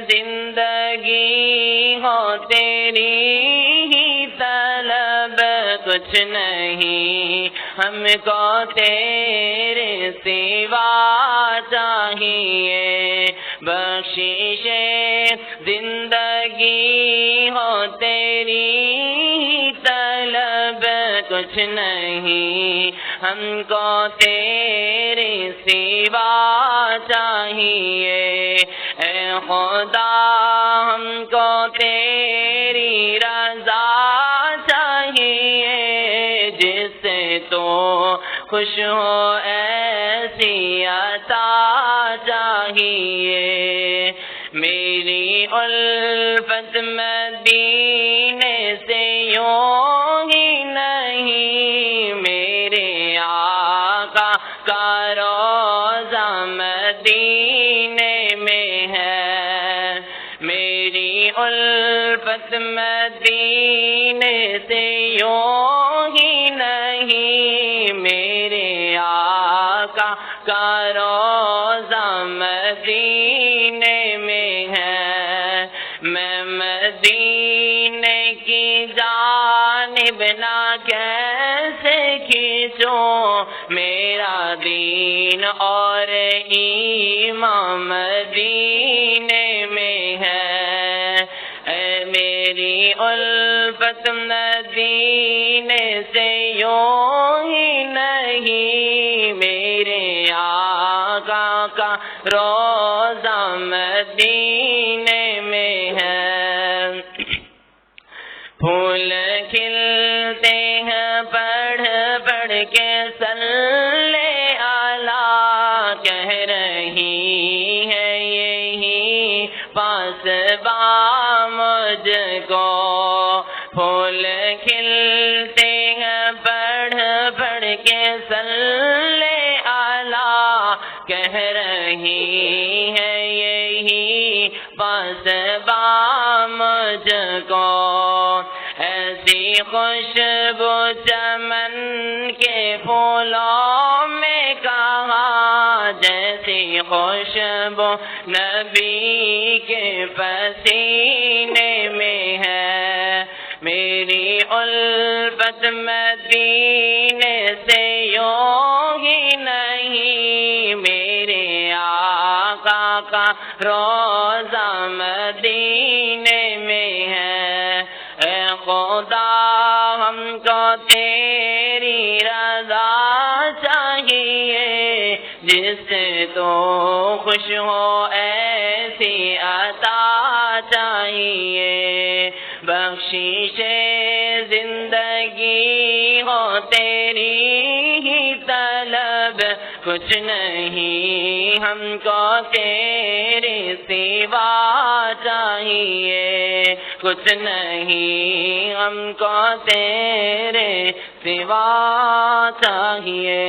زندگی ہو تیری ہی طلب، کچھ نہیں ہم کو تیرے سوا چاہیے، بخشش زندگی ہو تیری ہی طلب، کچھ نہیں ہم کو تیرے سوا چاہیے، اے خدا ہم کو تیری رضا چاہیے، جس سے تو خوش ہو ایسی عطا چاہیے، میری الفت مدینے سے یوں ہی نہیں، میرے آقا کا روضہ مدینے میں ہے، میری الفت مدینے سے یوں ہی نہیں، میرے آقا کا روضہ مدینے میں ہے، میں مدینے کی جانب نہ کیسے کھینچوں، میرا دین اور ایمان مدینے میں ہے، اے میری الفت مدینے سے یوں ہی نہیں، میرے آقا کا روضہ مدینے میں ہے، پھول کھلتے ہیں پڑھ پڑھ کے صلی اللہ، کہہ رہی ہے یہی پاس با مجھ کو، پھول کھلتے ہیں پڑھ پڑھ کے صلی اللہ، کہہ رہی ہے یہی پاس با مجھ کو، ایسی خوشبو چمن کے پھولوں میں کہاں، جیسی خوشبو نبی کے پسینے میں ہے، میری الفت مدینے سے یوں ہی نہیں، میرے آقا کا روضہ مدینے میں ہے، اے خدا ہم کو تیری رضا چاہیے، جس سے تو خوش ہو ایسی عطا چاہیے، بخشش زندگی ہو تیری ہی طلب، کچھ نہیں ہم کو تیرے سوا چاہیے، کچھ نہیں ہم کو تیرے سوا چاہیے۔